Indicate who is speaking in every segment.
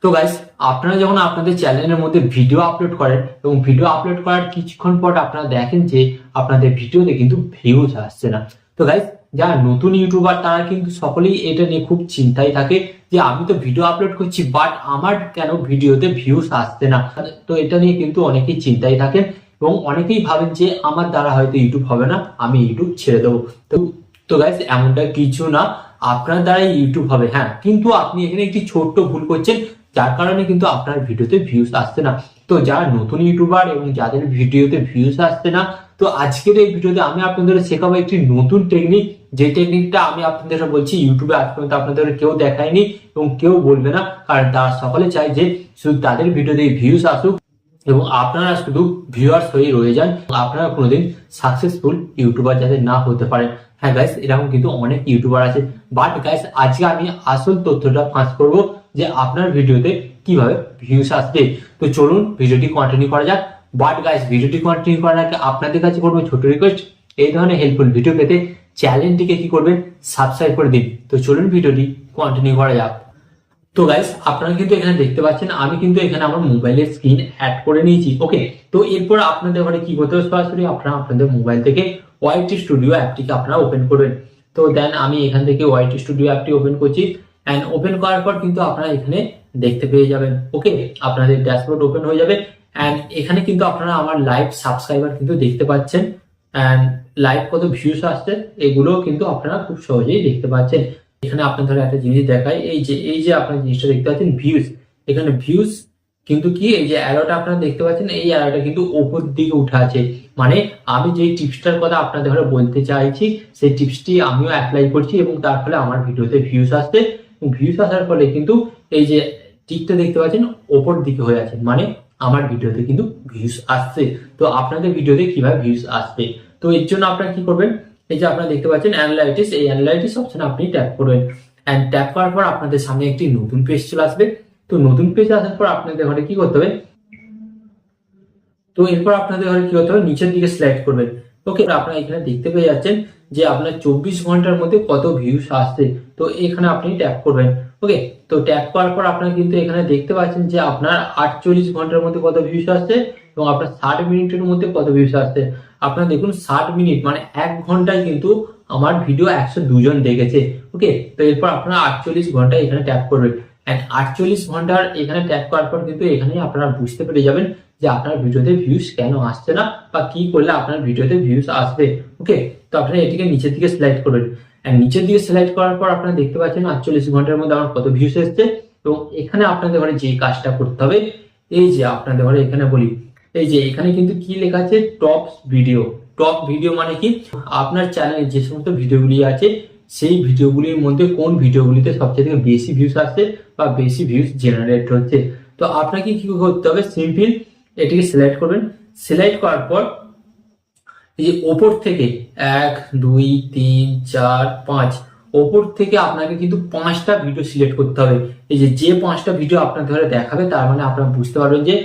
Speaker 1: তো গাইস, আপনারা যখন আপনাদের চ্যানেলের মধ্যে ভিডিও আপলোড করেন এবং ভিডিও আপলোড করার কিছুক্ষণ পর আপনারা দেখেন যে আপনাদের ভিডিওতে কিন্তু ভিউজ আসছে না। তো গাইস, যারা নতুন ইউটিউবার তারা কিন্তু সকলেই এটা নিয়ে খুব চিন্তায় থাকে যে আমি তো ভিডিও আপলোড করছি বাট আমার কেন ভিডিওতে ভিউজ আসছে না। তো এটা নিয়ে কিন্তু অনেকেই চিন্তায় থাকেন এবং অনেকেই ভাবেন যে আমার দ্বারা হয়তো ইউটিউব হবে না, আমি ইউটিউব ছেড়ে দেবো। তো তো গাইস, এমনটা কিছু না, আপনার দ্বারা ইউটিউব হবে, হ্যাঁ, কিন্তু আপনি এখানে একটি ছোট্ট ভুল করছেন যার কারণে কিন্তু আপনার ভিডিওতে ভিউজ আসছে না। তো যারা নতুন ইউটিউবার এবং যাদের ভিডিওতে ভিউজ আসছে না, তো আজকের এই ভিডিওতে আমি আপনাদের শেখাবো একটি নতুন টেকনিক, যে টেকনিকটা আমি আপনাদের বলছি ইউটিউবে আজ পর্যন্ত আপনাদের কেউ দেখায়নি এবং কেউ বলবে না, কারণ তারা সকলে চায় যে শুধু তাদের ভিডিওতে ভিউজ আসুক এবং আপনারা শুধু ভিউয়ার্স হয়ে রয়ে যান, আপনারা কোনোদিন সাকসেসফুল ইউটিউবার যাতে না হতে পারেন। হ্যাঁ গাইস, এরকম কিন্তু অনেক ইউটিউবার আছে, বাট গাইস আজকে আমি আসল তথ্যটা ফাঁস করবো যে আপনার ভিডিওতে কিভাবে ভিউজ আসবে। তো চলুন ভিডিওটি কন্টিনিউ করা যাক। বাট গাইস, ভিডিওটি কন্টিনিউ করার আগে আপনাদের কাছে করবো ছোট রিকোয়েস্ট, এই ধরনের হেল্পফুল ভিডিও পেতে চ্যানেলটিকে কি করবেন, সাবস্ক্রাইব করে দিন। তো চলুন ভিডিওটি কন্টিনিউ করা যাক। তো গাইস, আপনারা কিন্তু এখানে দেখতে পাচ্ছেন আমি কিন্তু এখানে আমার মোবাইলের স্ক্রিন অ্যাড করে নিয়েছি। ওকে, তো এরপর আপনাদের ঘরে কি করতে হবে, সরাসরি আপনারা আপনাদের মোবাইল থেকে ওয়াইটি স্টুডিও অ্যাপটিকে আপনারা ওপেন করবেন। তো দেন আমি এখান থেকে ওয়াইটি স্টুডিও অ্যাপটি ওপেন করছি অ্যান্ড ওপেন করার পর কিন্তু আপনারা এখানে দেখতে পেয়ে যাবেন। ওকে, আপনাদের ড্যাশবোর্ড ওপেন হয়ে যাবে অ্যান্ড এখানে কিন্তু আপনারা আমার লাইভ সাবস্ক্রাইবার কিন্তু দেখতে পাচ্ছেন অ্যান্ড লাইভ কত ভিউস আসছে এগুলো কিন্তু আপনারা খুব সহজেই দেখতে পাচ্ছেন। এখানে আপনাদের একটা জিনিস দেখায়, এই যে আপনার জিনিসটা দেখতে পাচ্ছেন ভিউজ, এখানে ভিউজ কিন্তু কি এই যে অ্যারোটা আপনারা দেখতে পাচ্ছেন, এই অ্যারোটা কিন্তু উপর দিকে উঠে আছে, মানে আমি যে টিপসটার কথা আপনাদের ঘরে বলতে চাইছি সেই টিপসটি আমিও অ্যাপ্লাই করছি এবং তার ফলে আমার ভিডিওতে ভিউজ আসছে এবং ভিউজ আসার ফলে কিন্তু এই যে টিকটা দেখতে পাচ্ছেন ওপর দিকে হয়ে আছে, মানে আমার ভিডিওতে কিন্তু ভিউজ আসছে। তো আপনাদের ভিডিওতে কিভাবে ভিউজ আসবে, তো এর জন্য আপনারা কি করবেন, এই যে আপনারা দেখতে পাচ্ছেন অ্যানালাইটিক্স, এই অ্যানালাইটিক্স অপশনে আপনি ট্যাপ করবেন এন্ড ট্যাপ করার পর আপনাদের সামনে একটি নতুন পেজ চলে আসবে। তো নতুন পেজ আসার পর আপনাদের ঘরে কি করতে হবে, তো এরপর আপনাদের ঘরে কি করতে হবে, নিচের দিকে সিলেক্ট করবেন। ওকে, আপনারা এখানে দেখতে পেয়ে যাচ্ছেন যে আপনার 24 ঘন্টার মধ্যে কত ভিউস আসছে, তো এখানে আপনি ট্যাপ করবেন। ওকে, তো ট্যাপ করার পর আপনারা কিন্তু এখানে দেখতে পাচ্ছেন যে আপনার 48 ঘন্টার মধ্যে কত ভিউস আসছে এবং আপনার 60 মিনিটের মধ্যে কত ভিউস আসছে। আপনারা দেখুন 60 মিনিট মানে 1 ঘন্টায় কিন্তু আমার ভিডিও 102 জন দেখেছে। ওকে, তো এরপর আপনারা 48 ঘন্টায় এখানে ট্যাপ করবেন এন্ড 48 ঘন্টার এখানে ট্যাপ করার পর কিন্তু এখানে আপনারা বুঝতে পেরে যাবেন যে আপনার ভিডিওতে ভিউজ কেন আসছে না বা কি করলে আপনার ভিডিওতে ভিউজ আসবে। ওকে, তো আপনারা এটিকে নিচের দিকে সিলেক্ট করবেন এন্ড নিচের দিকে সিলেক্ট করার পর আপনারা দেখতে পাচ্ছেন 48 ঘন্টার মধ্যে আমার কত ভিউজ এসেছে এবং এখানে আপনাদের ঘরে যে কাজটা করতে হবে, এই যে আপনাদের ঘরে এখানে বলি, এই যে এখানে কিন্তু কি লেখা আছে, টপ ভিডিও। টপ ভিডিও মানে কি, আপনার চ্যানেলে যে সমস্ত ভিডিওগুলি আছে সেই ভিডিওগুলির মধ্যে কোন ভিডিওগুলিতে সবচেয়ে বেশি ভিউজ আসছে বা বেশি ভিউজ জেনারেট হচ্ছে। তো আপনাকে কি করতে হবে, সিম্পল এটিকে সিলেক্ট করবেন। সিলেক্ট করার পর এই যে ওপর থেকে 1 2 3 4 5 ওপর থেকে আপনাকে কিন্তু 5টা ভিডিও সিলেক্ট করতে হবে। এই যে 5টা ভিডিও আপনাদের ধরে দেখাবে তার মানে আপনারা বুঝতে পারবেন যে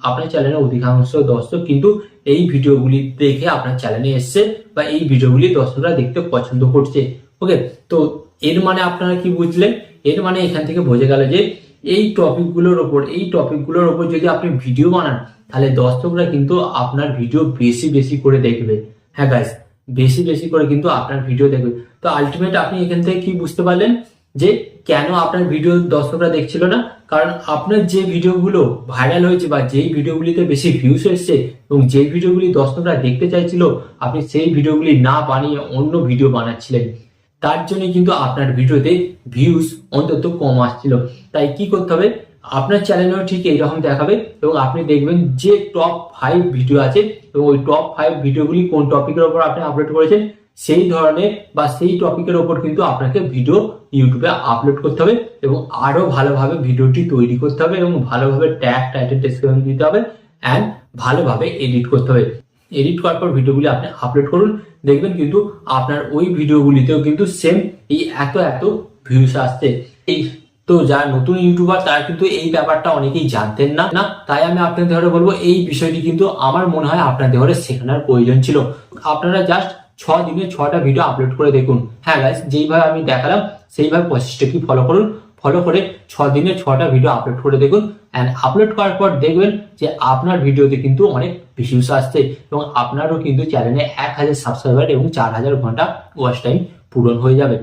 Speaker 1: আপনার চ্যানেলের অধিকাংশ দর্শক কিন্তু এই ভিডিওগুলি দেখে আপনার চ্যানেলে এসছে বা এই ভিডিওগুলি দর্শকরা দেখতে পছন্দ করছে। ওকে, তো এর মানে আপনারা কি বুঝলেন, এর মানে এখান থেকে বোঝা গেল যে এই টপিকগুলোর ওপর যদি আপনি ভিডিও বানান তাহলে দর্শকরা কিন্তু আপনার ভিডিও বেশি বেশি করে দেখবে। হ্যাঁ গাইস, বেশি বেশি করে কিন্তু আপনার ভিডিও দেখবে। তো আলটিমেট আপনি এখান থেকে কি বুঝতে পারলেন যে কেন আপনার ভিডিও দর্শকরা দেখছিল না, কারণ আপনার যে ভিডিওগুলো ভাইরাল হয়েছে বা যেই ভিডিওগুলিতে বেশি ভিউজ এসেছে এবং যেই ভিডিওগুলি দর্শকরা দেখতে চাইছিল আপনি সেই ভিডিওগুলি না বানিয়ে অন্য ভিডিও বানাচ্ছিলেন, তার জন্য কিন্তু আপনার ভিডিওতে ভিউজ অন্তত কম আসছিল। তাই কি করতে হবে, আপনার চ্যানেলেও ঠিক এইরকম দেখাবে এবং আপনি দেখবেন যে টপ 5 ভিডিও আছে এবং ওই টপ 5 ভিডিওগুলি কোন টপিকের উপর আপনি আপলোড করেছেন সেই ধরনের বা সেই টপিকের উপর কিন্তু আপনাকে ভিডিও ইউটিউবে আপলোড করতে হবে এবং আরো ভালোভাবে ভিডিওটি তৈরি করতে হবে এবং ভালোভাবে ট্যাগ টাইটেল ডেসক্রিপশন দিতে হবে এন্ড ভালোভাবে এডিট করতে হবে। এডিট করার পর ভিডিওগুলি আপনি আপলোড করুন, দেখবেন কিন্তু আপনার ওই ভিডিওগুলিতেও কিন্তু সেম এই এত ভিউজ আসছে। এই তো যারা নতুন ইউটিউবার তারা কিন্তু এই ব্যাপারটা অনেকেই জানতেন না, তাই আমি আপনাদের ঘরে বলবো এই বিষয়টি কিন্তু আমার মনে হয় আপনাদের ঘরে শেখানোর প্রয়োজন ছিল। আপনারা জাস্ট 6 দিনে 6টা ভিডিও আপলোড করে দেখুন। হ্যাঁ গাইস, যেইভাবে আমি দেখালাম সেইভাবে প্রসেসটা কি ফলো করুন, ফলো করে 6 দিনে 6টা ভিডিও আপলোড করে দেখুন। অ্যান্ড আপলোড করার পর দেখবেন যে আপনার ভিডিওতে কিন্তু অনেক ভিউজ আসছে এবং আপনারও কিন্তু চ্যানেলে 1000 সাবস্ক্রাইবার এবং 4000 ঘন্টা ওয়াচ টাইম পূরণ হয়ে যাবে।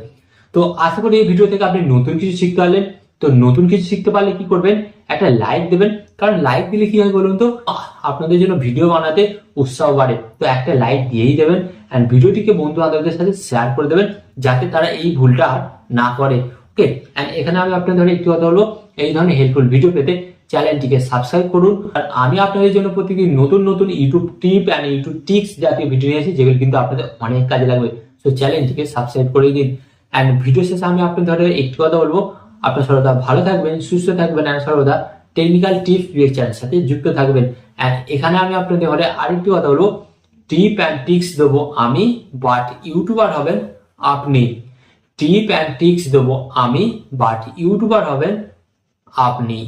Speaker 1: তো আশা করি এই ভিডিও থেকে আপনি নতুন কিছু শিখতে পারলেন। তো নতুন কিছু শিখতে পারলে কি করবেন, একটা লাইক দেবেন, কারণ লাইক দিলে কি হয় বলুন তো, আপনাদের জন্য ভিডিও বানাতে উৎসাহ বাড়ে। তো একটা লাইক দিয়েই দেবেন অ্যান্ড ভিডিওটিকে বন্ধু বান্ধবদের সাথে শেয়ার করে দেবেন যাতে তারা এই ভুলটা আর না করে। ওকে, অ্যান্ড এখানে আমি আপনাদের একটি কথা বলবো, এই ধরনের হেল্পফুল ভিডিও পেতে চ্যানেলটিকে সাবস্ক্রাইব করুন। আর আমি আপনাদের জন্য প্রতিদিন নতুন নতুন YouTube tip and YouTube tricks জাতীয় ভিডিও নিয়ে আসি, যেগুলো কিন্তু আপনাদের অনেক কাজে লাগবে। তো চ্যানেলটিকে সাবস্ক্রাইব করে দিন। অ্যান্ড ভিডিও শেষে আমি আপনাদের একটি কথা বলবো, আপনার সর্বদা ভালো থাকবেন, সুস্থ থাকবেন অ্যান্ড সর্বদা টেকনিক্যাল টিপস ভিডিও চ্যানেলের সাথে যুক্ত থাকবেন। অ্যান্ড এখানে আমি আপনাদের হলে আরেকটি কথা বলবো, টিপ অ্যান্ড টিক্স দেবো আমি, বাট ইউটিউবার হবেন আপনি। টিপ অ্যান্ড টিক্স দেবো আমি, বাট ইউটিউবার হবেন আপনি।